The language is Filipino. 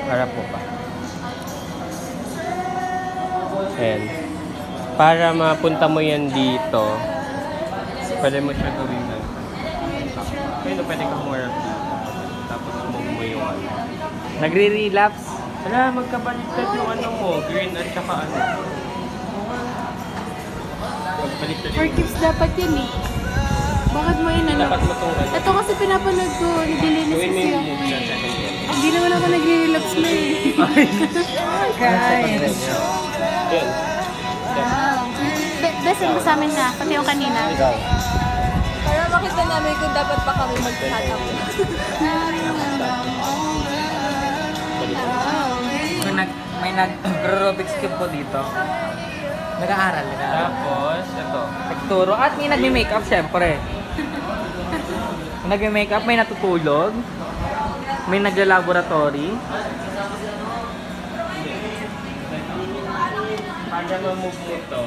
Harap mo pa. Ayan. Para mapunta mo yan dito, pwede mo siya gawin na. Pwede kang humarap dito. Tapos move mo yung ano. Nagre-relapse. Wala, magkabaliktad yung ano mo. Green at saka ano. Magbaliktad For tips dapat yun eh. Bakit mo yun ano? Dapat mo itong ano. Ito kasi pinapanood ko, naglilinis Gawin mo kasi yung ako move sa eh. second year. Hindi naman ako nagre-relapse na eh. Guys. Yun. Best mo sa amin na, pati yung kanina. Para makita namin kung dapat pa kami mag-chat-up. Kung may nag-aerobics cube po dito. Nag-aaral. Tapos, ito. Nagturo. At may nagme-makeup syempre. Nagme-makeup, may natutulog. May nagla-laboratory. Pag ano move mo to,